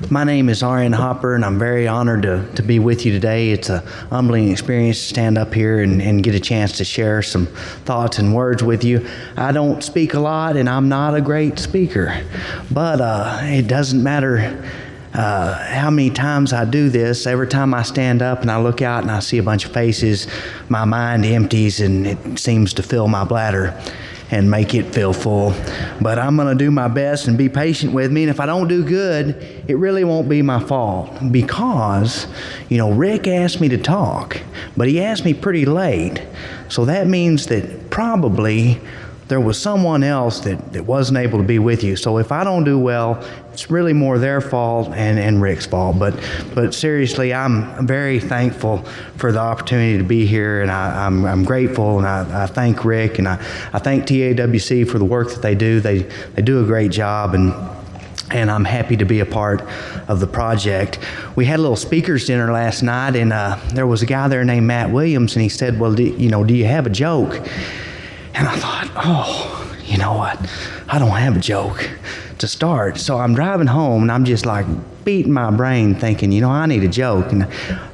My name is Arian Hopper, and I'm very honored to be with you today. It's a humbling experience to stand up here and get a chance to share some thoughts and words with you. I don't speak a lot, and I'm not a great speaker, but it doesn't matter how many times I do this. Every time I stand up and I look out and I see a bunch of faces, my mind empties and it seems to fill my bladder and make it feel full. But I'm gonna do my best and be patient with me, and if I don't do good, it really won't be my fault, because, Rick asked me to talk, but he asked me pretty late, so that means that probably there was someone else that wasn't able to be with you. So if I don't do well, it's really more their fault and Rick's fault. But seriously, I'm very thankful for the opportunity to be here, and I'm grateful, and I thank Rick, and I thank TAWC for the work that they do. They do a great job, and I'm happy to be a part of the project. We had a little speakers dinner last night, and there was a guy there named Matt Williams, and he said, well, do you have a joke? And I thought, you know what? I don't have a joke to start. So I'm driving home, and I'm just like beating my brain thinking, I need a joke. And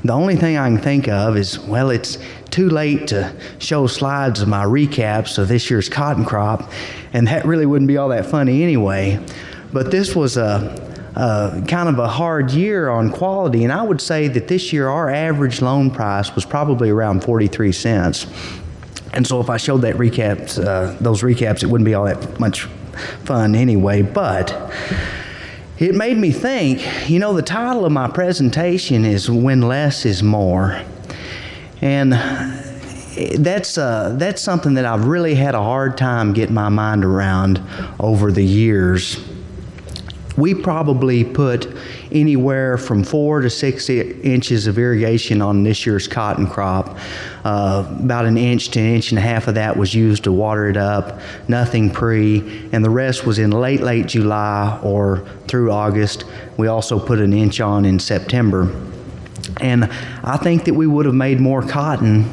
the only thing I can think of is, well, it's too late to show slides of my recaps of this year's cotton crop, and that really wouldn't be all that funny anyway. But this was a kind of a hard year on quality, and I would say that this year our average loan price was probably around 43 cents. And so if I showed that those recaps, it wouldn't be all that much fun anyway. But it made me think, the title of my presentation is When Less is More. And that's something that I've really had a hard time getting my mind around over the years. We probably put anywhere from 4 to 6 inches of irrigation on this year's cotton crop. About an inch to an inch and a half of that was used to water it up, nothing pre, and the rest was in late July or through August. We also put an inch on in September. And I think that we would have made more cotton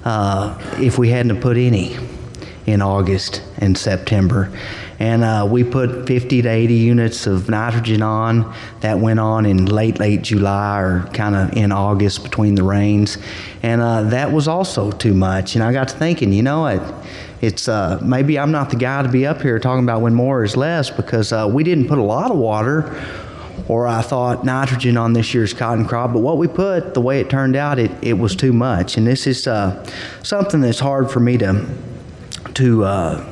if we hadn't put any in August and September. And we put 50 to 80 units of nitrogen on. That went on in late July, or kind of in August between the rains. And that was also too much. And I got to thinking, it's maybe I'm not the guy to be up here talking about when more is less, because we didn't put a lot of water, or I thought nitrogen on this year's cotton crop, but what we put, the way it turned out, it was too much. And this is something that's hard for me to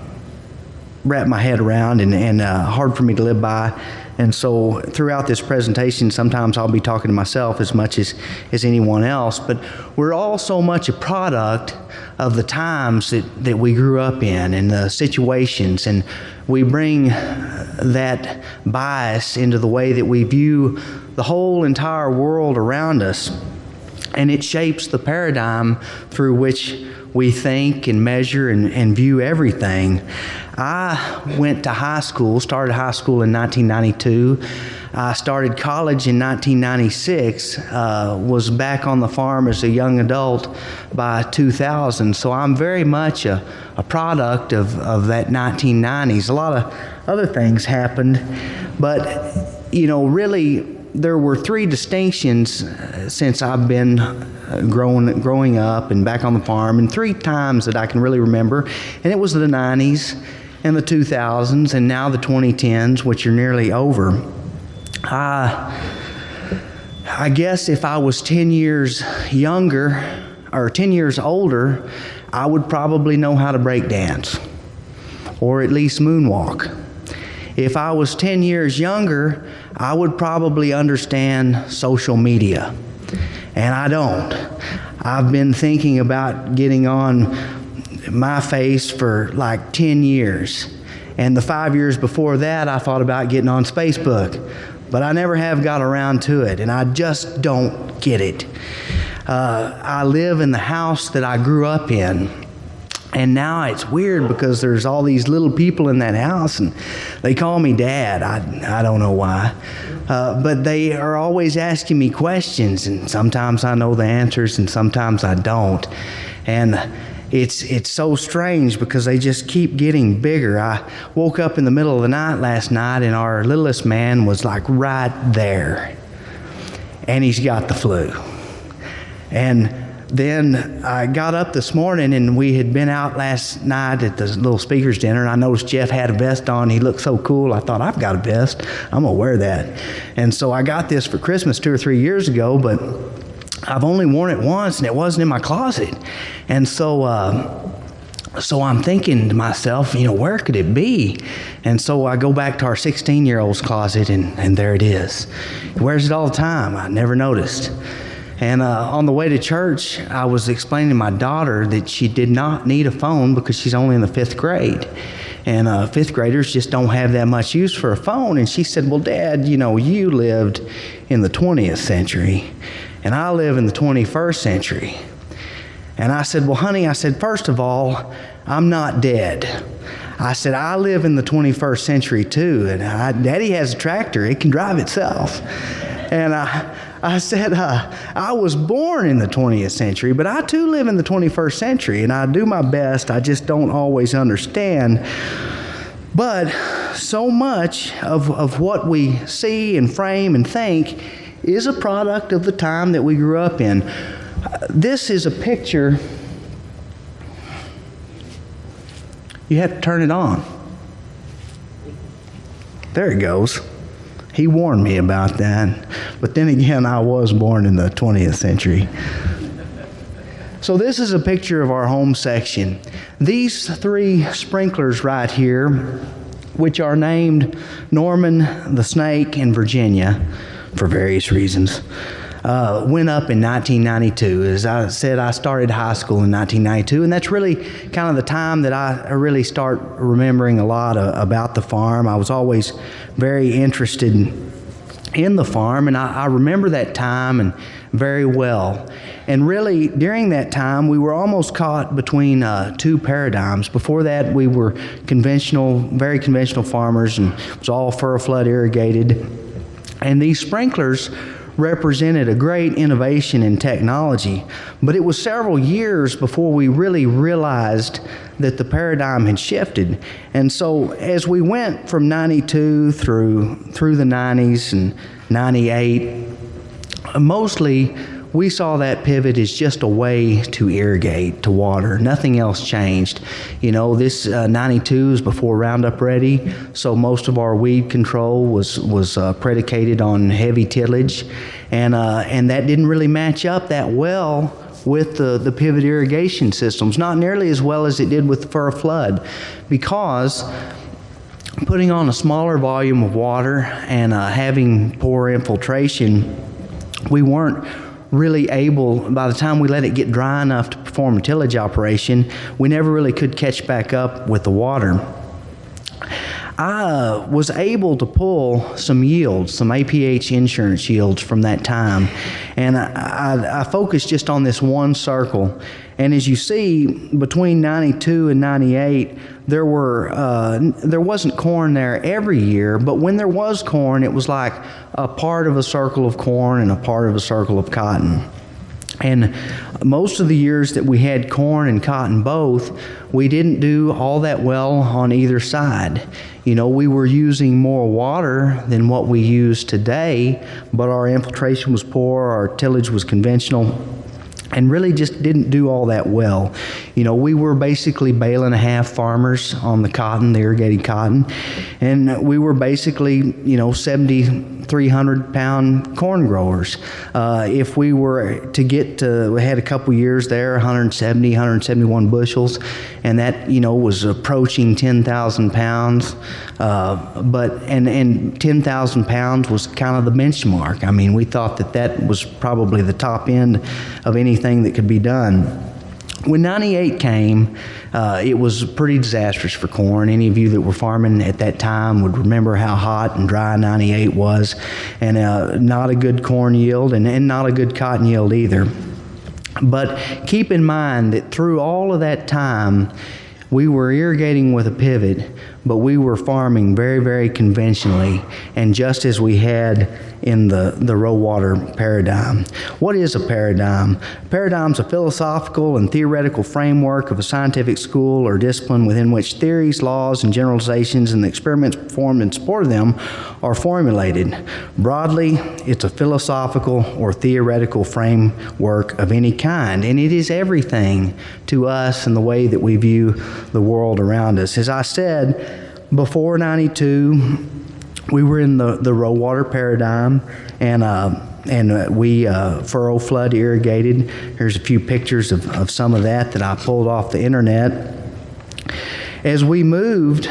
wrap my head around, and hard for me to live by. And so throughout this presentation, sometimes I'll be talking to myself as much as anyone else, but we're all so much a product of the times that we grew up in and the situations, and we bring that bias into the way that we view the whole entire world around us, and it shapes the paradigm through which we think and measure and view everything. I went to high school, started high school in 1992. I started college in 1996, was back on the farm as a young adult by 2000. So I'm very much a product of that 1990s. A lot of other things happened, but really, there were 3 distinctions since I've been growing up and back on the farm, and 3 times that I can really remember, and it was the 90s and the 2000s and now the 2010s, which are nearly over. I guess if I was 10 years younger or 10 years older, I would probably know how to break dance, or at least moonwalk. If I was 10 years younger, I would probably understand social media, and I don't. I've been thinking about getting on MySpace for like 10 years, and the 5 years before that, I thought about getting on Facebook, but I never have got around to it, and I just don't get it. I live in the house that I grew up in, and now it's weird because there's all these little people in that house, and they call me Dad. I don't know why. But they are always asking me questions, and sometimes I know the answers and sometimes I don't. And it's so strange because they just keep getting bigger. I woke up in the middle of the night last night, and our littlest man was like right there, and he's got the flu. And then I got up this morning, and we had been out last night at the little speakers dinner, and I noticed Jeff had a vest on. He looked so cool. I thought, I've got a vest. I'm going to wear that. And so I got this for Christmas 2 or 3 years ago, but I've only worn it once, and it wasn't in my closet. And so I'm thinking to myself, where could it be? And so I go back to our 16-year-old's closet, and there it is. He wears it all the time. I never noticed. And on the way to church, I was explaining to my daughter that she did not need a phone because she's only in the 5th grade. And 5th graders just don't have that much use for a phone. And she said, well, Dad, you lived in the 20th century, and I live in the 21st century. And I said, well, honey, first of all, I'm not dead. I said, I live in the 21st century too, and Daddy has a tractor. It can drive itself. And I said, I was born in the 20th century, but I too live in the 21st century, and I do my best. I just don't always understand. But so much of what we see and frame and think is a product of the time that we grew up in. This is a picture. You have to turn it on. There it goes. He warned me about that. But then again, I was born in the 20th century. So this is a picture of our home section. These 3 sprinklers right here, which are named Norman, the Snake, and Virginia for various reasons, went up in 1992. As I said, I started high school in 1992, and that's really kind of the time that I really start remembering a lot about the farm. I was always very interested in the farm, and I remember that time and very well. And really, during that time, we were almost caught between 2 paradigms. Before that, we were very conventional farmers, and it was all fur flood irrigated. And these sprinklers represented a great innovation in technology, but it was several years before we really realized that the paradigm had shifted. And so as we went from 92 through the 90s and 98, mostly we saw that pivot as just a way to irrigate, to water. Nothing else changed. This 92 is before Roundup Ready, so most of our weed control was predicated on heavy tillage, and that didn't really match up that well with the pivot irrigation systems, not nearly as well as it did with the fur flood, because putting on a smaller volume of water and having poor infiltration, we weren't really able, by the time we let it get dry enough to perform a tillage operation, we never really could catch back up with the water. I was able to pull some yields, some APH insurance yields from that time, and I focused just on this one circle. And as you see, between 92 and 98, there wasn't corn there every year, but when there was corn, it was like a part of a circle of corn and a part of a circle of cotton. And most of the years that we had corn and cotton both, we didn't do all that well on either side. We were using more water than what we use today, but our infiltration was poor, our tillage was conventional, and really just didn't do all that well. We were basically bale and a half farmers on the cotton, the irrigated cotton, and we were basically, 7,300-pound corn growers. If we were to get to, we had a couple years there, 171 bushels, and that, was approaching 10,000 pounds. And 10,000 pounds was kind of the benchmark. I mean, we thought that was probably the top end of anything that could be done. When 98 came, it was pretty disastrous for corn. Any of you that were farming at that time would remember how hot and dry 98 was, and not a good corn yield and not a good cotton yield either. But keep in mind that through all of that time, we were irrigating with a pivot, but we were farming very, very conventionally, and just as we had in the row water paradigm. What is a paradigm? A paradigm is a philosophical and theoretical framework of a scientific school or discipline within which theories, laws, and generalizations and the experiments performed in support of them are formulated. Broadly, it's a philosophical or theoretical framework of any kind, and it is everything to us in the way that we view the world around us. As I said, before 92, we were in the row water paradigm, and we furrow flood irrigated. Here's a few pictures of some of that I pulled off the internet. As we moved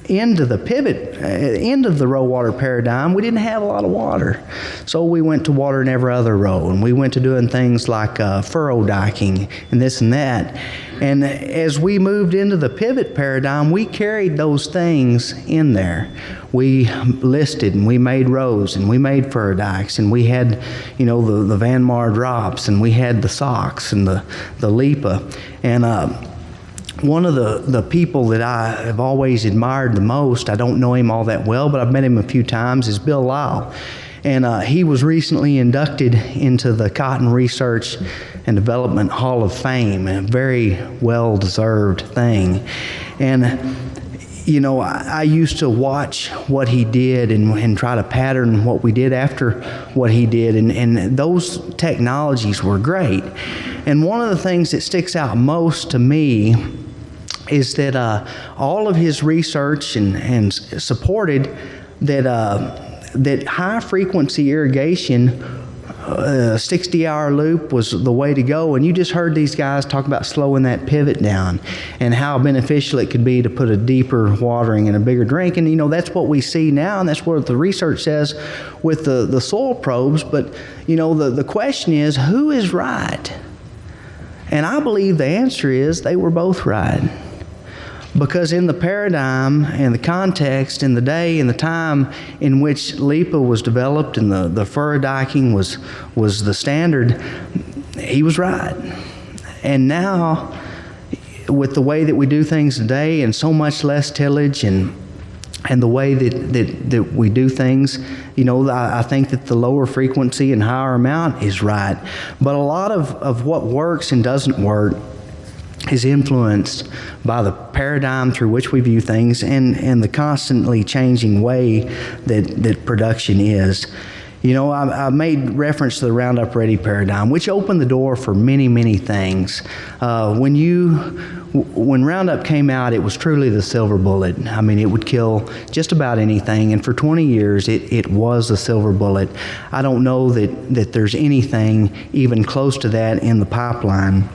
into the pivot, end of the row water paradigm, we didn't have a lot of water. So we went to water in every other row, and we went to doing things like furrow diking and this and that. And as we moved into the pivot paradigm, we carried those things in there. We listed and we made rows and we made furrow dikes, and we had, the Van Mar drops, and we had the socks and the LIPA. And one of the people that I have always admired the most, I don't know him all that well, but I've met him a few times, is Bill Lyle. And he was recently inducted into the Cotton Research and Development Hall of Fame, a very well-deserved thing. And, I used to watch what he did and try to pattern what we did after what he did, and those technologies were great. And one of the things that sticks out most to me is that all of his research and supported that high-frequency irrigation, 60-hour loop was the way to go. And you just heard these guys talk about slowing that pivot down and how beneficial it could be to put a deeper watering and a bigger drink. And, that's what we see now, and that's what the research says with the soil probes. But, the question is, who is right? And I believe the answer is they were both right. Because in the paradigm and the context and the day and the time in which LIPA was developed and the furrow diking was the standard, he was right. And now, with the way that we do things today and so much less tillage and the way that we do things, I think that the lower frequency and higher amount is right. But a lot of what works and doesn't work is influenced by the paradigm through which we view things and the constantly changing way that production is. I made reference to the Roundup Ready paradigm, which opened the door for many, many things. When Roundup came out, it was truly the silver bullet. I mean, it would kill just about anything, and for 20 years, it was the silver bullet. I don't know that there's anything even close to that in the pipeline.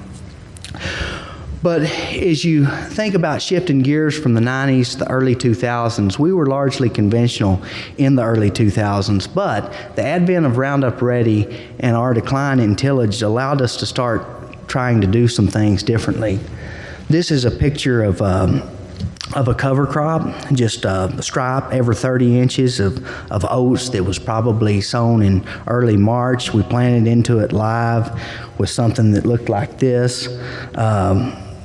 But as you think about shifting gears from the 90s to the early 2000s, we were largely conventional in the early 2000s, but the advent of Roundup Ready and our decline in tillage allowed us to start trying to do some things differently. This is a picture of a cover crop, just a stripe every 30 inches of oats that was probably sown in early March. We planted into it live with something that looked like this.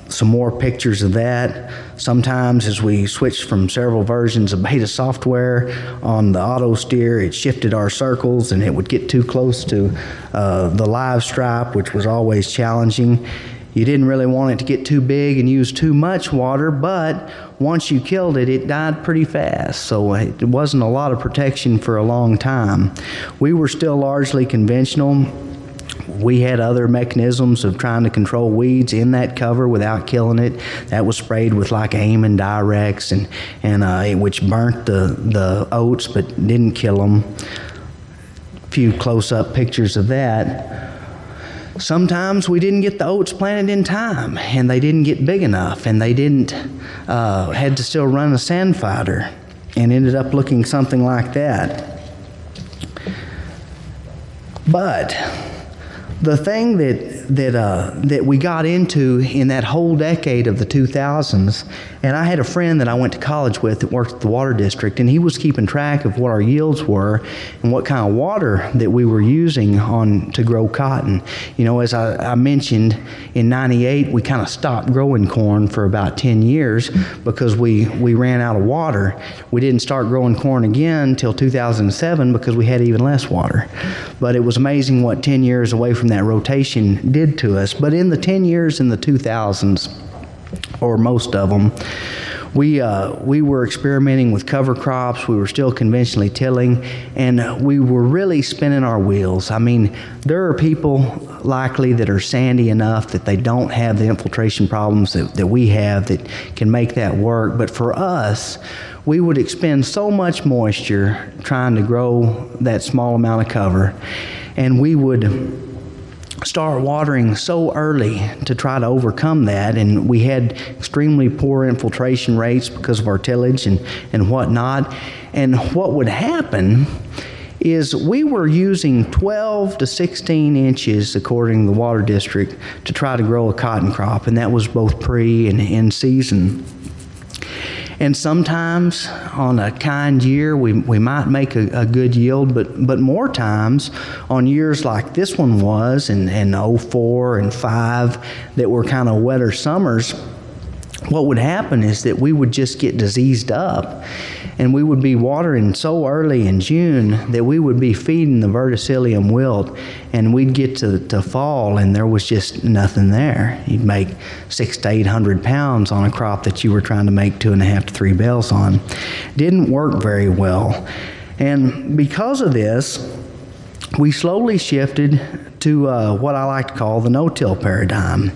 Some more pictures of that. Sometimes as we switched from several versions of beta software on the auto steer, it shifted our circles and it would get too close to the live stripe, which was always challenging. You didn't really want it to get too big and use too much water, but once you killed it, it died pretty fast, so it wasn't a lot of protection for a long time. We were still largely conventional. We had other mechanisms of trying to control weeds in that cover without killing it. That was sprayed with like AIM and Direx, and which burnt the oats but didn't kill them. A few close-up pictures of that. Sometimes we didn't get the oats planted in time, and they didn't get big enough, and they didn't had to still run a sand fighter, and ended up looking something like that. But the thing that we got into in that whole decade of the 2000s. And I had a friend that I went to college with that worked at the water district, and he was keeping track of what our yields were and what kind of water that we were using to grow cotton. You know, as I mentioned, in '98 we kind of stopped growing corn for about 10 years because we ran out of water. We didn't start growing corn again until 2007 because we had even less water. But it was amazing what 10 years away from that rotation did to us. But in the 10 years in the 2000s, or most of them, we were experimenting with cover crops. We were still conventionally tilling, and we were really spinning our wheels. I mean, there are people likely that are sandy enough that they don't have the infiltration problems that we have that can make that work. But for us, we would expend so much moisture trying to grow that small amount of cover, and we would start watering so early to try to overcome that, and we had extremely poor infiltration rates because of our tillage and whatnot. And what would happen is we were using 12 to 16 inches, according to the water district, to try to grow a cotton crop, and that was both pre and in season. And sometimes on a kind year, we might make a good yield, but more times on years like this one was in '04 and '05 that were kind of wetter summers, what would happen is that we would just get diseased up, and we would be watering so early in June that we would be feeding the verticillium wilt, and we'd get to fall and there was just nothing there. You'd make 600 to 800 pounds on a crop that you were trying to make 2.5 to 3 bales on. Didn't work very well. And because of this, we slowly shifted to what I like to call the no-till paradigm,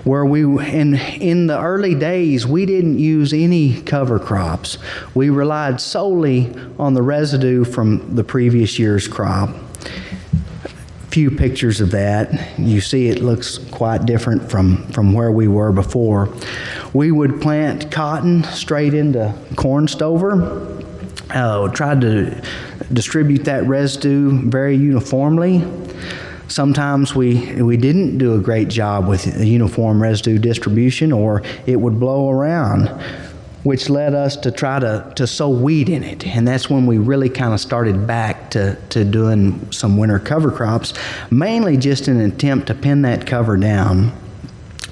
where in the early days, we didn't use any cover crops. We relied solely on the residue from the previous year's crop. Few pictures of that. You see it looks quite different from where we were before. We would plant cotton straight into corn stover, tried to distribute that residue very uniformly. Sometimes we didn't do a great job with a uniform residue distribution, or it would blow around, which led us to try to sow wheat in it. And that's when we really kind of started back to doing some winter cover crops, mainly just in an attempt to pin that cover down.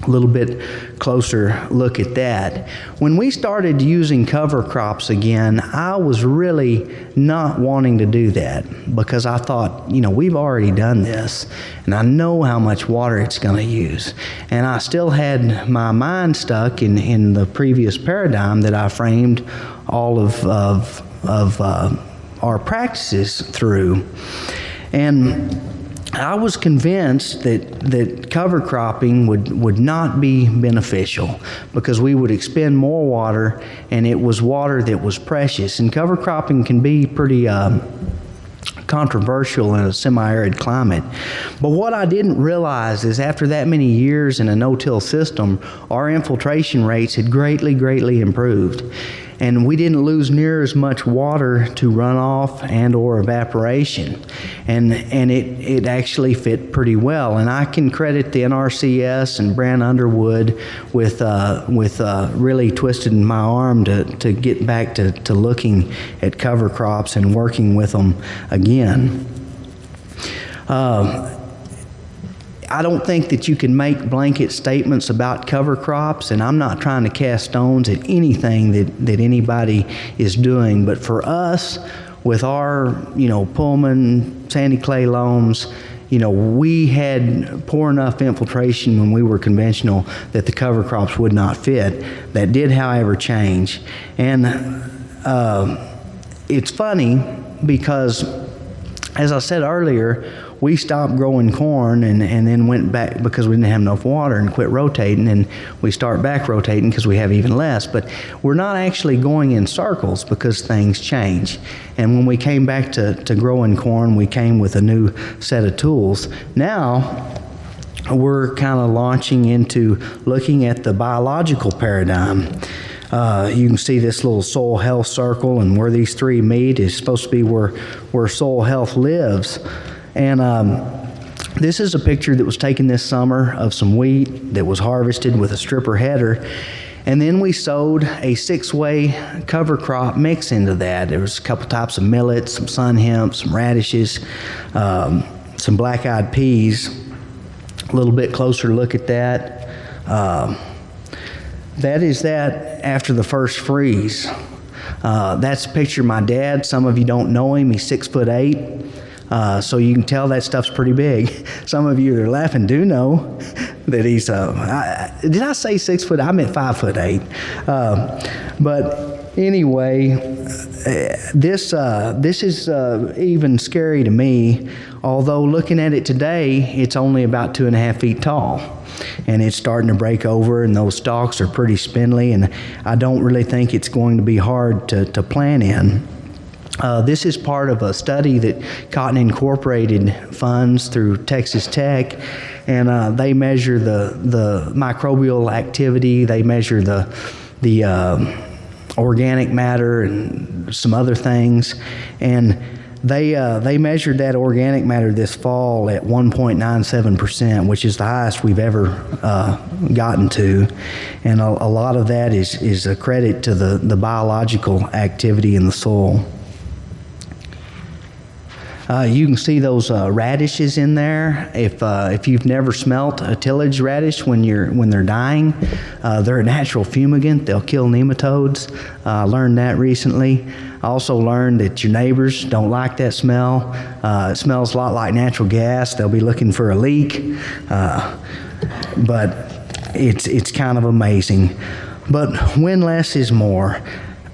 A little bit closer look at that. When we started using cover crops again, I was really not wanting to do that because I thought, you know, we've already done this and I know how much water it's going to use. And I still had my mind stuck in the previous paradigm that I framed all of our practices through. And I was convinced that cover cropping would not be beneficial because we would expend more water, and it was water that was precious. And cover cropping can be pretty controversial in a semi-arid climate. But what I didn't realize is after that many years in a no-till system, our infiltration rates had greatly improved. And we didn't lose near as much water to runoff and or evaporation. And it actually fit pretty well. And I can credit the NRCS and Brant Underwood with really twisting my arm to get back to looking at cover crops and working with them again. I don't think that you can make blanket statements about cover crops, and I'm not trying to cast stones at anything that anybody is doing. But for us, with our, Pullman, sandy clay loams, we had poor enough infiltration when we were conventional that the cover crops would not fit. That did, however, change. And it's funny because, as I said earlier, we stopped growing corn and then went back because we didn't have enough water and quit rotating, and we start back rotating because we have even less. But we're not actually going in circles because things change. And when we came back to growing corn, we came with a new set of tools. Now we're kind of launching into looking at the biological paradigm. You can see this little soil health circle, and where these three meet is supposed to be where soil health lives. And This is a picture that was taken this summer of some wheat that was harvested with a stripper header. And then we sowed a 6-way cover crop mix into that. There was a couple types of millets, some sun hemp, some radishes, some black-eyed peas. A little bit closer look at that. That is that after the first freeze. That's a picture of my dad. Some of you don't know him. He's 6'8". So you can tell that stuff's pretty big. Some of you that are laughing do know that he's, did I say 6 foot? I meant 5'8". But anyway, this is even scary to me, although looking at it today, it's only about 2.5 feet tall. And it's starting to break over, and those stalks are pretty spindly, and I don't really think it's going to be hard to plant in. This is part of a study that Cotton Incorporated funds through Texas Tech, and they measure the microbial activity. They measure the organic matter and some other things, and they measured that organic matter this fall at 1.97%, which is the highest we've ever gotten to, and a lot of that is a credit to the biological activity in the soil. You can see those radishes in there. If you've never smelt a tillage radish when they're dying, they're a natural fumigant. They'll kill nematodes. I learned that recently. I also learned that your neighbors don't like that smell. It smells a lot like natural gas. They'll be looking for a leak, but it's kind of amazing. But when less is more,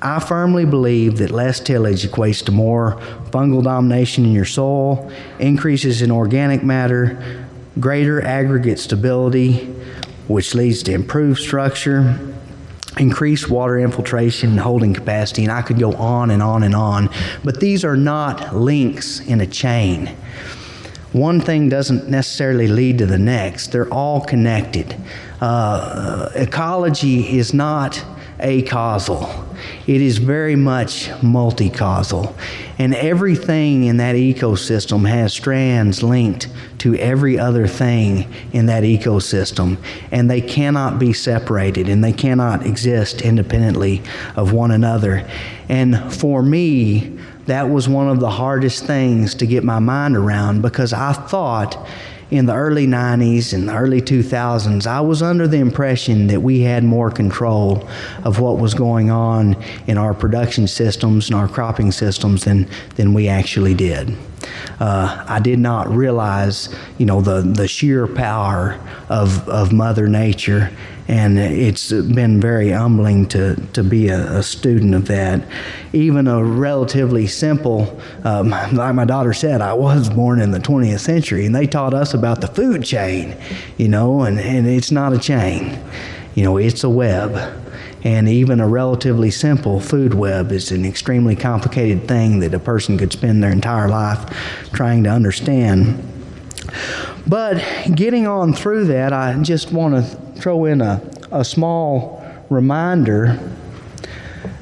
I firmly believe that less tillage equates to more fungal domination in your soil, increases in organic matter, greater aggregate stability, which leads to improved structure, increased water infiltration and holding capacity, and I could go on and on and on. But these are not links in a chain. One thing doesn't necessarily lead to the next. They're all connected. Ecology is not acausal. It is very much multi-causal. And everything in that ecosystem has strands linked to every other thing in that ecosystem. And they cannot be separated, and they cannot exist independently of one another. And for me, that was one of the hardest things to get my mind around, because I thought in the early 90s and the early 2000s, I was under the impression that we had more control of what was going on in our production systems and our cropping systems than we actually did. I did not realize, the sheer power of Mother Nature, and it's been very humbling to be a student of that. Even a relatively simple, like my daughter said, I was born in the 20th century, and they taught us about the food chain, and it's not a chain. It's a web. And even a relatively simple food web is an extremely complicated thing that a person could spend their entire life trying to understand. But getting on through that, I just want to throw in a small reminder.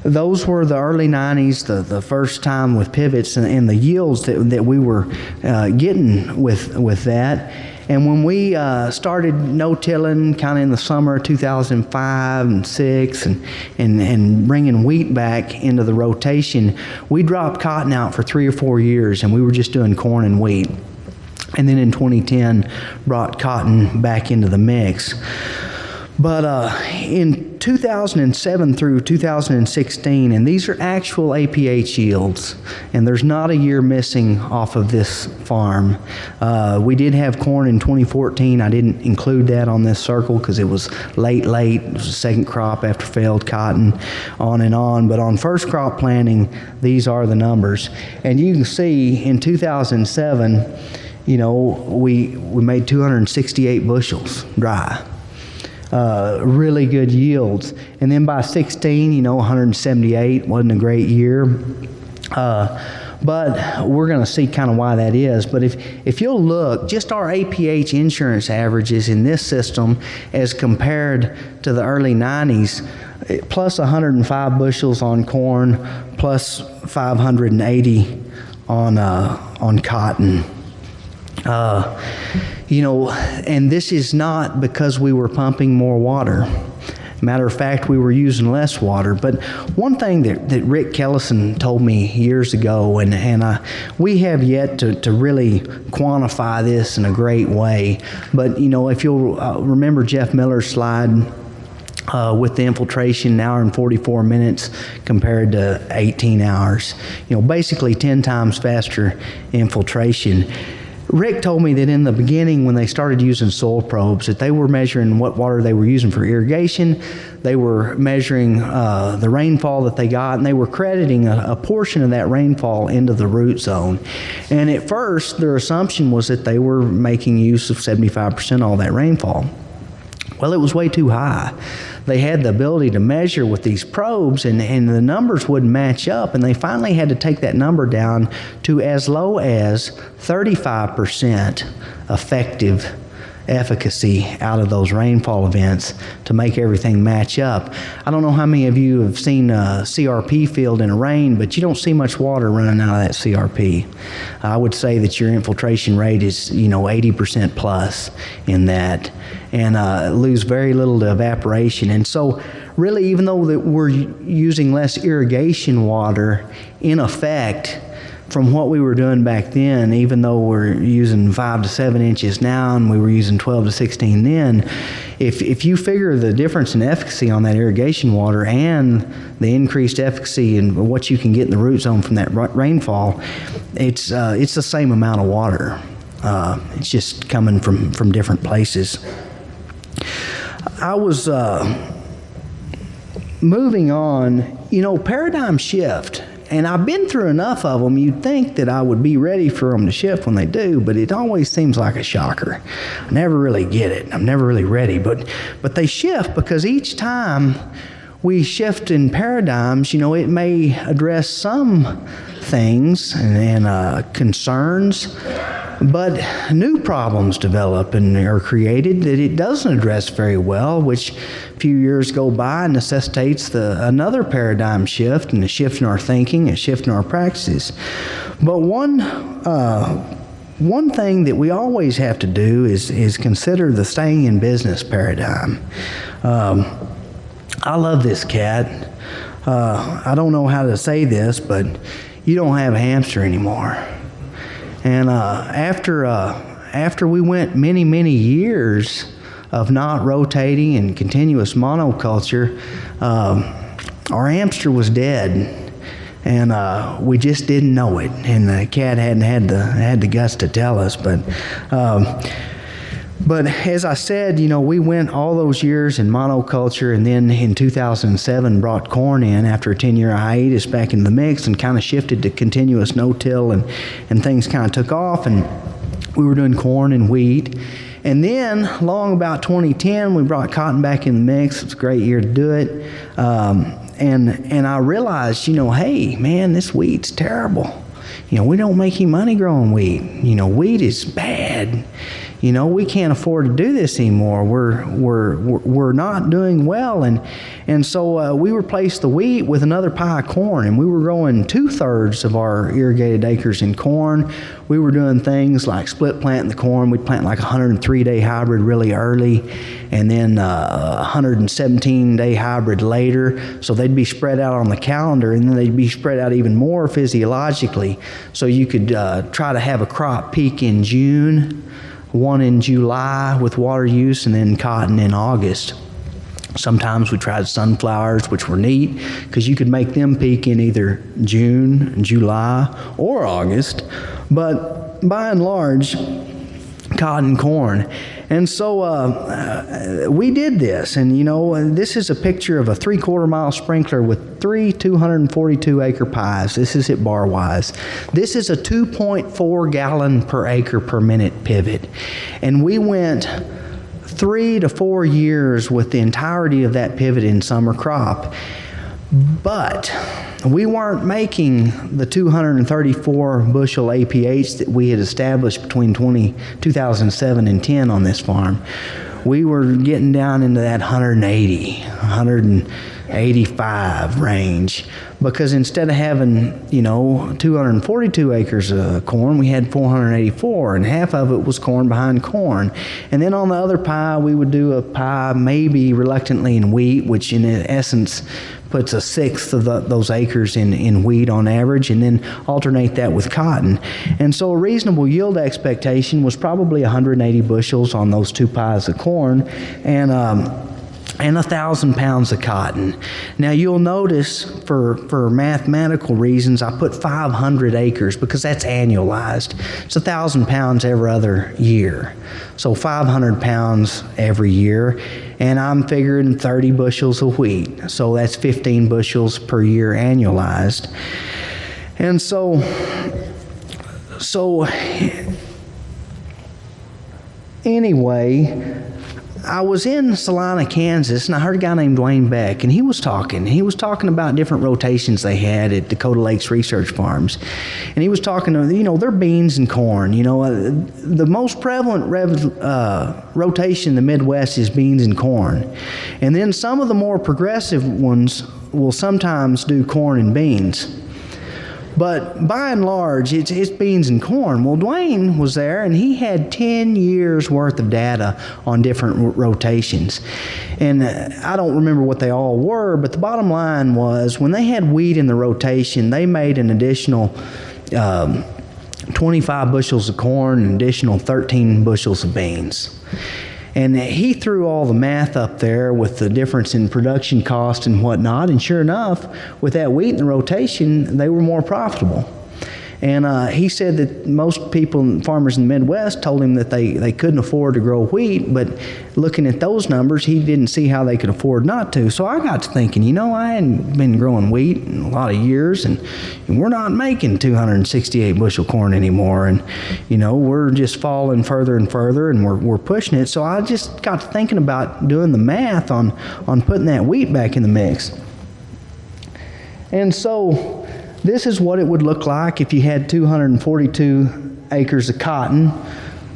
Those were the early 90s, the first time with pivots and the yields that we were getting with that. And when we started no-tilling kind of in the summer of 2005 and 6 and bringing wheat back into the rotation, we dropped cotton out for 3 or 4 years, and we were just doing corn and wheat. And then in 2010, brought cotton back into the mix. But in 2007 through 2016, and these are actual APH yields, and there's not a year missing off of this farm. We did have corn in 2014. I didn't include that on this circle because it was late. It was the second crop after failed cotton, on and on. But on first crop planting, these are the numbers. And you can see in 2007, we made 268 bushels dry. Really good yields. And then by 16, 178 wasn't a great year. But we're going to see kind of why that is. But if you'll look, just our APH insurance averages in this system as compared to the early 90s, plus 105 bushels on corn, plus 580 on cotton. And this is not because we were pumping more water. Matter of fact, we were using less water. But one thing that Rick Kellison told me years ago, and we have yet to really quantify this in a great way, but if you'll remember Jeff Miller's slide with the infiltration, an hour and 44 minutes compared to 18 hours, basically 10 times faster infiltration. Rick told me that in the beginning, when they started using soil probes, that they were measuring what water they were using for irrigation. They were measuring the rainfall that they got, and they were crediting a portion of that rainfall into the root zone. And at first, their assumption was that they were making use of 75% of all that rainfall. Well, it was way too high. They had the ability to measure with these probes, and the numbers wouldn't match up, and they finally had to take that number down to as low as 35% effective efficacy out of those rainfall events to make everything match up. I don't know how many of you have seen a CRP field in a rain, but you don't see much water running out of that CRP. I would say that your infiltration rate is 80% plus in that, and lose very little to evaporation. And so really, even though that we're using less irrigation water, in effect, from what we were doing back then, even though we're using 5 to 7 inches now and we were using 12 to 16 then, if you figure the difference in efficacy on that irrigation water and the increased efficacy and what you can get in the root zone from that rainfall, it's the same amount of water. It's just coming from different places. I was moving on, paradigm shift. And I've been through enough of them, you'd think that I would be ready for them to shift when they do, but it always seems like a shocker. I never really get it. I'm never really ready. But they shift because each time we shift in paradigms, it may address some things and concerns, but new problems develop and are created that it doesn't address very well, which a few years go by and necessitates another paradigm shift and a shift in our thinking, a shift in our practices. But one thing that we always have to do is consider the staying in business paradigm. I love this cat. I don't know how to say this, but you don't have a hamster anymore. And after we went many years of not rotating and continuous monoculture, our hamster was dead, and we just didn't know it. And the cat hadn't had the guts to tell us, But as I said, we went all those years in monoculture, and then in 2007 brought corn in after a 10-year hiatus back into the mix and kind of shifted to continuous no-till, and things kind of took off, and we were doing corn and wheat. And then, long about 2010, we brought cotton back in the mix. It was a great year to do it. And I realized, hey, man, this wheat's terrible. We don't make any money growing wheat. Wheat is bad. We can't afford to do this anymore. We're not doing well, and so we replaced the wheat with another pie of corn, and we were growing 2/3 of our irrigated acres in corn. We were doing things like split planting the corn. We'd plant like a 103-day hybrid really early, and then a 117-day hybrid later. So they'd be spread out on the calendar, and then they'd be spread out even more physiologically. So you could try to have a crop peak in June, one in July with water use, and then cotton in August. Sometimes we tried sunflowers, which were neat because you could make them peak in either June, July, or August. But by and large, cotton, corn. And so we did this, and this is a picture of a 3/4 mile sprinkler with 3 242-acre pies. This is at Barwise. This is a 2.4 gallon per acre per minute pivot, and we went 3 to 4 years with the entirety of that pivot in summer crop. But we weren't making the 234 bushel APH that we had established between 2007 and 10 on this farm. We were getting down into that 180, 185 range, because instead of having, 242 acres of corn, we had 484, and half of it was corn behind corn. And then on the other pie, we would do a pie maybe reluctantly in wheat, which in essence puts a sixth of those acres in wheat on average, and then alternate that with cotton. And so a reasonable yield expectation was probably 180 bushels on those two pies of corn, and 1,000 pounds of cotton. Now you'll notice for mathematical reasons I put 500 acres because that's annualized. It's 1,000 pounds every other year. So 500 pounds every year, and I'm figuring 30 bushels of wheat. So that's 15 bushels per year annualized. And so anyway, I was in Salina, Kansas, and I heard a guy named Dwayne Beck, and he was talking about different rotations they had at Dakota Lakes Research Farms. And he was talking to, their beans and corn. The most prevalent rotation in the Midwest is beans and corn. And then some of the more progressive ones will sometimes do corn and beans. But by and large, it's beans and corn. Well, Dwayne was there, and he had 10 years worth of data on different rotations. And I don't remember what they all were, but the bottom line was when they had wheat in the rotation, they made an additional 25 bushels of corn and additional 13 bushels of beans. And he threw all the math up there with the difference in production cost and whatnot, and sure enough, with that wheat in the rotation, they were more profitable. And he said that most people, farmers in the Midwest, told him that they couldn't afford to grow wheat, but looking at those numbers, he didn't see how they could afford not to. So I got to thinking, I hadn't been growing wheat in a lot of years, and we're not making 268 bushel corn anymore, and we're just falling further and further, and we're pushing it. So I just got to thinking about doing the math on putting that wheat back in the mix. And so this is what it would look like if you had 242 acres of cotton,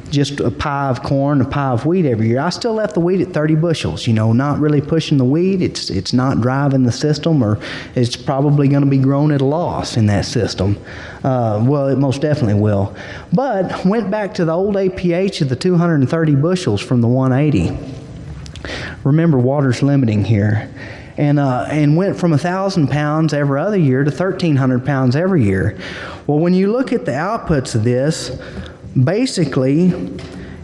just a pie of corn, a pie of wheat every year. I still left the wheat at 30 bushels, not really pushing the wheat. It's not driving the system, or it's probably going to be grown at a loss in that system. Well, it most definitely will. But went back to the old APH of the 230 bushels from the 180. Remember, water's limiting here. And went from 1,000 pounds every other year to 1,300 pounds every year. Well, when you look at the outputs of this, basically,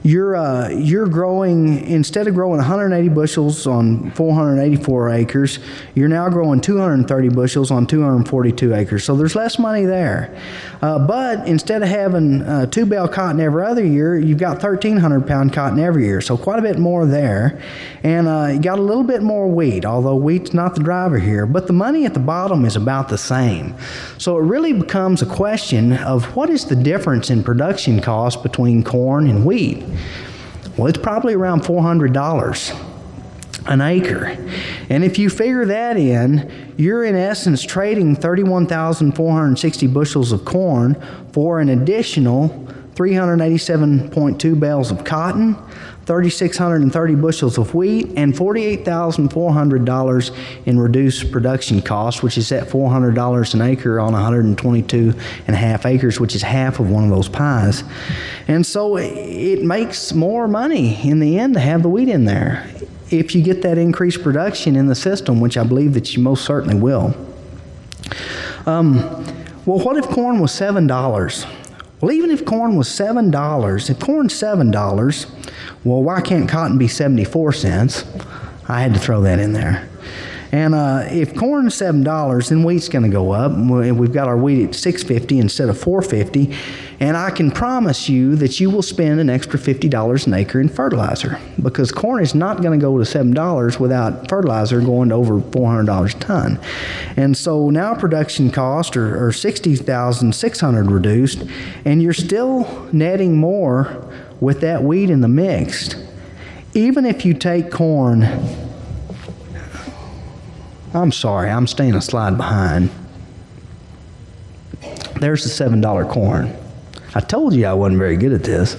you're growing, instead of growing 180 bushels on 484 acres, you're now growing 230 bushels on 242 acres. So there's less money there. But instead of having 2 bale cotton every other year, you've got 1,300 pound cotton every year. So quite a bit more there. And you got a little bit more wheat, although wheat's not the driver here. But the money at the bottom is about the same. So it really becomes a question of what is the difference in production cost between corn and wheat? Well, it's probably around $400 an acre. And if you figure that in, you're in essence trading 31,460 bushels of corn for an additional 387.2 bales of cotton, 3,630 bushels of wheat, and $48,400 in reduced production cost, which is at $400 an acre on 122.5 acres, which is half of one of those pies. And so it makes more money in the end to have the wheat in there if you get that increased production in the system, which I believe that you most certainly will. Well, what if corn was $7? Well, even if corn was $7, if corn's $7, well, why can't cotton be 74 cents? I had to throw that in there. And if corn's $7, then wheat's going to go up. We've got our wheat at $6.50 instead of $4.50. And I can promise you that you will spend an extra $50 an acre in fertilizer, because corn is not going to go to $7 without fertilizer going to over $400 a ton. And so now production costs are $60,600 reduced, and you're still netting more with that wheat in the mix. Even if you take corn, I'm sorry, I'm staying a slide behind. there's the $7 corn. I told you I wasn't very good at this.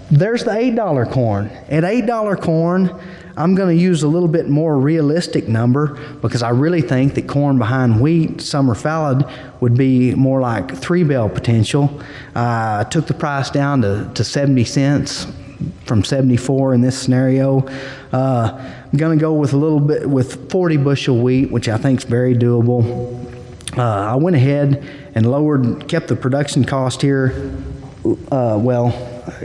There's the $8 corn. At $8 corn, I'm going to use a little bit more realistic number because I really think that corn behind wheat, summer fallow, would be more like 3 bale potential. I took the price down to 70 cents from 74 in this scenario. I'm going to go with a little bit with 40 bushel wheat, which I think is very doable. I went ahead and kept the production cost here.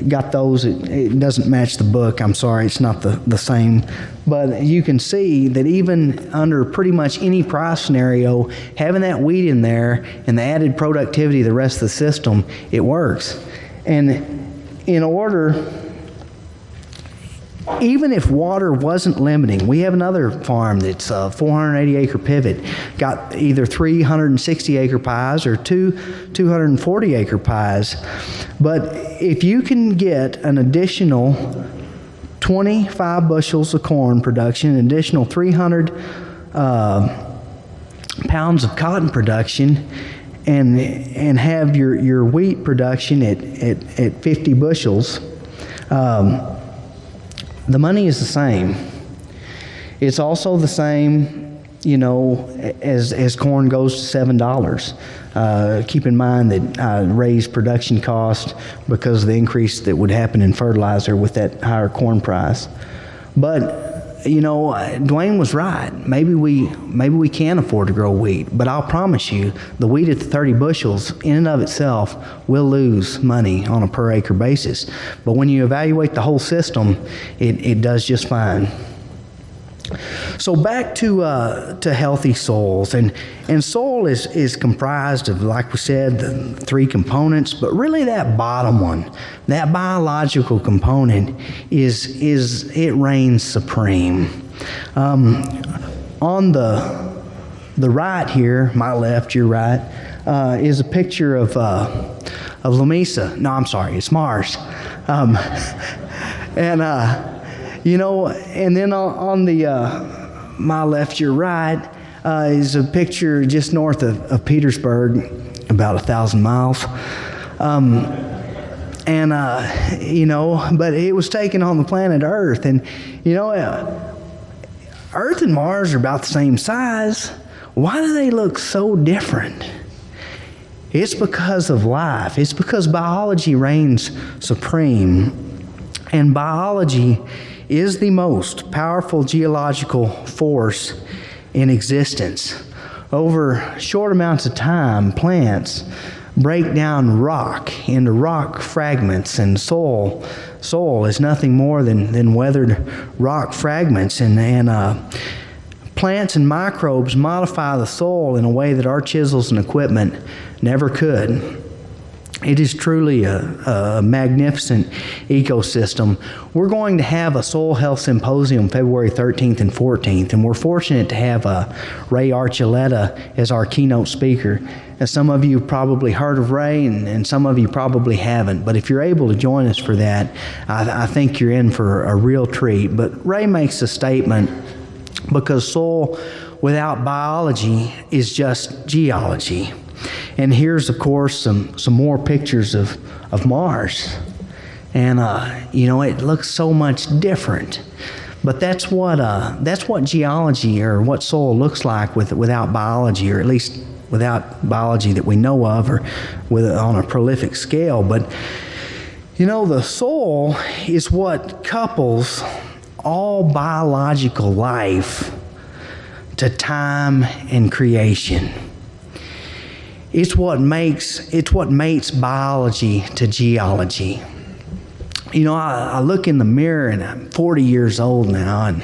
Got those. It doesn't match the book. I'm sorry, it's not the same. But you can see that even under pretty much any price scenario, having that wheat in there and the added productivity of the rest of the system, it works. And in order, even if water wasn't limiting, we have another farm that's a 480 acre pivot, got either 360 acre pies or 240 acre pies. But if you can get an additional 25 bushels of corn production, an additional 300 pounds of cotton production, and have your wheat production at 50 bushels, the money is the same. It's also the same, as corn goes to $7. Keep in mind that I raised production cost because of the increase that would happen in fertilizer with that higher corn price. But Dwayne was right. Maybe we can afford to grow wheat, but I'll promise you, the wheat at the 30 bushels, in and of itself, will lose money on a per acre basis. But when you evaluate the whole system, it does just fine. So back to healthy soils, and soil is comprised of, like we said, the 3 components, but really that bottom one, that biological component, it reigns supreme. On the right here, my left, your right, is a picture of Lamesa. No, I'm sorry, it's Mars. And then on the my left, your right, is a picture just north of Petersburg, about 1,000 miles. But it was taken on the planet Earth. And, Earth and Mars are about the same size. Why do they look so different? It's because of life. It's because biology reigns supreme. And biology is the most powerful geological force in existence. Over short amounts of time, plants break down rock into rock fragments, and soil is nothing more than weathered rock fragments. And plants and microbes modify the soil in a way that our chisels and equipment never could. It is truly a magnificent ecosystem. We're going to have a Soil Health Symposium February 13th and 14th, and we're fortunate to have Ray Archuleta as our keynote speaker. As some of you have probably heard of Ray, and some of you probably haven't, but if you're able to join us for that, I think you're in for a real treat. But Ray makes a statement, because soil without biology is just geology. And here's, of course, some more pictures of Mars. And, it looks so much different. But that's what geology, or what soil looks like without biology, or at least without biology that we know of, or on a prolific scale. But, the soil is what couples all biological life to time and creation. It's what mates biology to geology. I look in the mirror, and I'm 40 years old now, and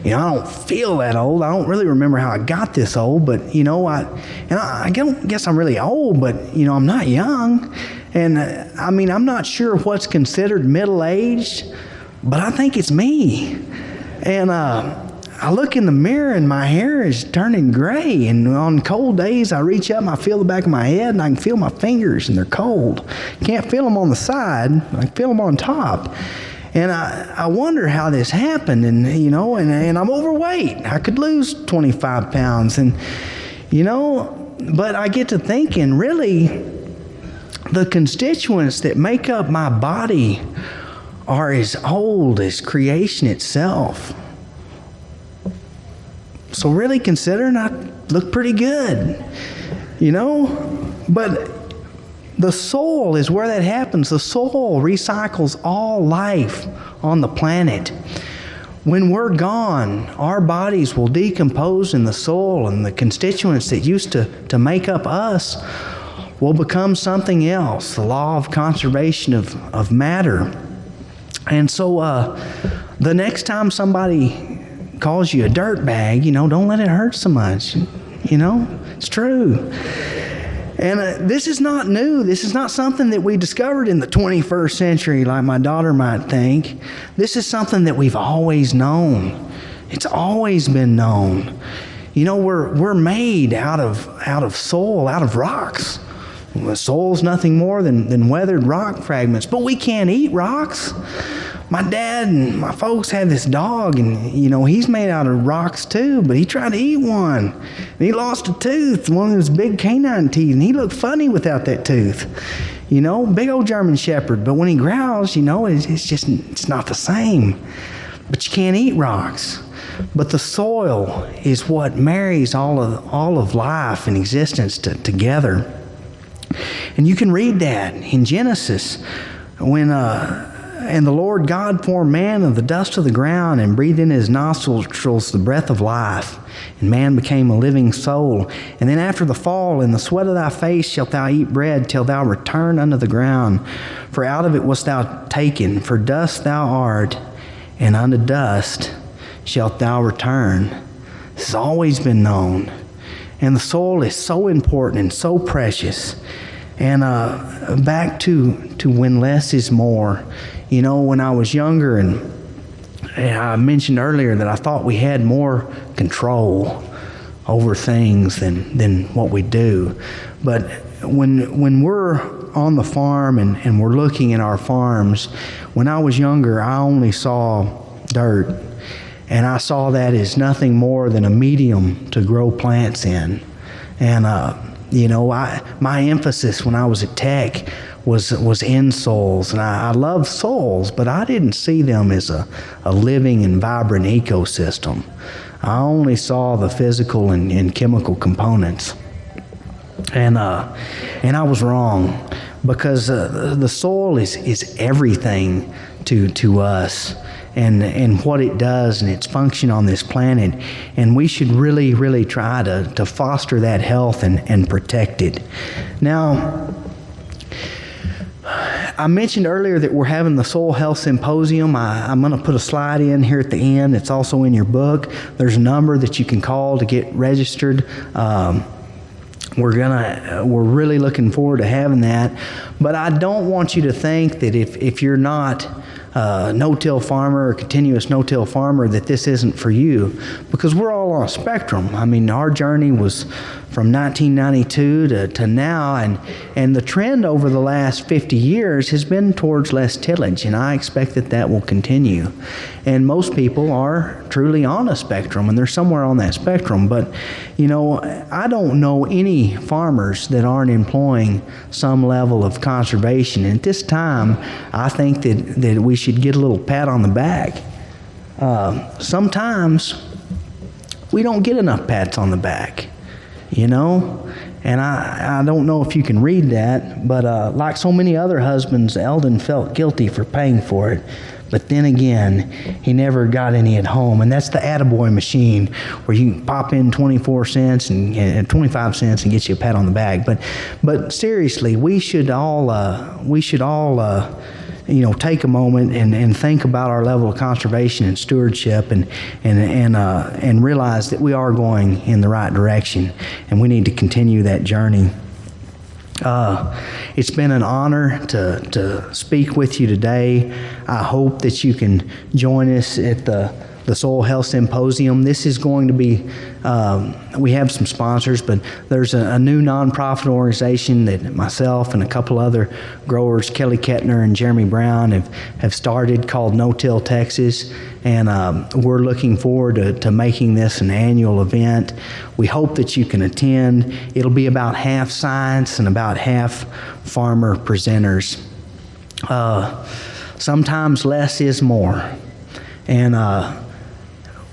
I don't feel that old. I don't really remember how I got this old, but I don't guess I'm really old, but I'm not young, and I'm not sure what's considered middle-aged, but I think it's me. And I look in the mirror, and my hair is turning gray, and on cold days I reach up and I feel the back of my head, and I can feel my fingers, and they're cold. Can't feel them on the side, I can feel them on top. And I wonder how this happened, and I'm overweight. I could lose 25 pounds, and but I get to thinking, really, the constituents that make up my body are as old as creation itself. So really considering I look pretty good, But the soil is where that happens. The soil recycles all life on the planet. When we're gone, our bodies will decompose in the soil, and the constituents that used to make up us will become something else, the law of conservation of matter. And so the next time somebody calls you a dirt bag, don't let it hurt so much. It's true. And this is not new. This is not something that we discovered in the 21st century like my daughter might think. This is something that we've always known. It's always been known. We're made out of soil, out of rocks. The soil's nothing more than weathered rock fragments, but we can't eat rocks. My dad and my folks had this dog, and he's made out of rocks too, but he tried to eat one, and he lost a tooth, one of his big canine teeth, and he looked funny without that tooth. Big old German Shepherd, but when he growls, it's not the same. But you can't eat rocks. But the soil is what marries all of life and existence together. And you can read that in Genesis when and the Lord God formed man of the dust of the ground and breathed in his nostrils the breath of life. And man became a living soul. And then after the fall, in the sweat of thy face shalt thou eat bread till thou return unto the ground. For out of it wast thou taken. For dust thou art, and unto dust shalt thou return. This has always been known. And the soil is so important and so precious. And back to when less is more. When I was younger, and I mentioned earlier that I thought we had more control over things than what we do. But when we're on the farm and we're looking at our farms, when I was younger, I only saw dirt. And I saw that as nothing more than a medium to grow plants in. And, my emphasis when I was at Tech was in soils, and I love soils, but I didn't see them as a living and vibrant ecosystem. I only saw the physical and chemical components, and I was wrong, because the soil is everything to us, and what it does and its function on this planet, and we should really, really try to foster that health and protect it. Now, I mentioned earlier that we're having the Soil Health Symposium. I'm going to put a slide in here at the end. It's also in your book. There's a number that you can call to get registered. We're really looking forward to having that. But I don't want you to think that if you're not no-till farmer or continuous no-till farmer, that this isn't for you, because we're all on a spectrum. I mean, our journey was from 1992 to now, and the trend over the last 50 years has been towards less tillage, and I expect that will continue. And most people are truly on a spectrum, and they're somewhere on that spectrum. But, I don't know any farmers that aren't employing some level of conservation. And at this time, I think that we should get a little pat on the back. Sometimes we don't get enough pats on the back, and I don't know if you can read that, but like so many other husbands, Eldon felt guilty for paying for it. But then again, he never got any at home, and that's the attaboy machine, where you can pop in 24 cents and 25 cents and get you a pat on the back. But seriously, we should all take a moment and think about our level of conservation and stewardship, and realize that we are going in the right direction, and we need to continue that journey. It's been an honor to speak with you today. I hope that you can join us at the the Soil Health Symposium. This is going to be, we have some sponsors, but there's a new nonprofit organization that myself and a couple other growers, Kelly Kettner and Jeremy Brown, have started called No Till Texas. And we're looking forward to making this an annual event. We hope that you can attend. It'll be about half science and about half farmer presenters. Sometimes less is more. And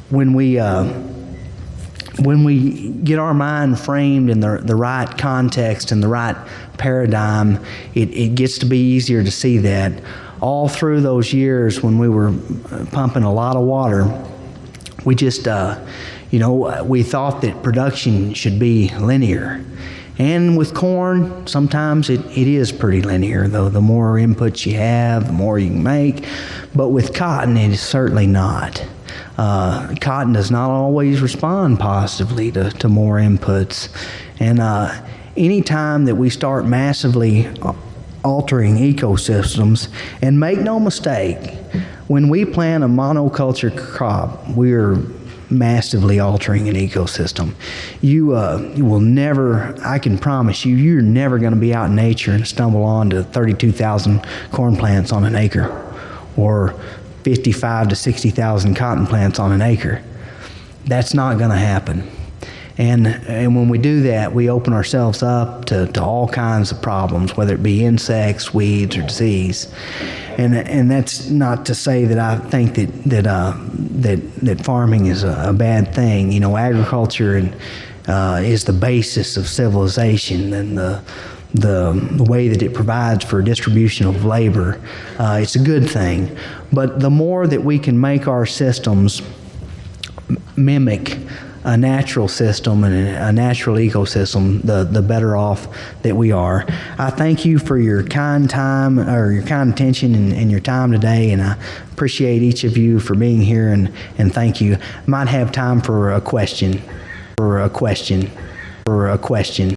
when we get our mind framed in the right context and the right paradigm, it gets to be easier to see that. All through those years when we were pumping a lot of water, we just, we thought that production should be linear. And with corn, sometimes it is pretty linear, though. The more inputs you have, the more you can make. But with cotton, it is certainly not. Cotton does not always respond positively to more inputs. And any time that we start massively altering ecosystems, and make no mistake, when we plant a monoculture crop, we're massively altering an ecosystem. You will never, I can promise you, you're never going to be out in nature and stumble onto 32,000 corn plants on an acre, or 55 to 60,000 cotton plants on an acre. That's not going to happen. And when we do that, we open ourselves up to all kinds of problems, whether it be insects, weeds, or disease. And that's not to say that I think that farming is a bad thing. You know, agriculture is the basis of civilization, and the way that it provides for distribution of labor. It's a good thing. But the more that we can make our systems mimic a natural system and a natural ecosystem, the better off that we are. I thank you for your kind time, or your kind attention and your time today, and I appreciate each of you for being here, and thank you. Might have time for a question.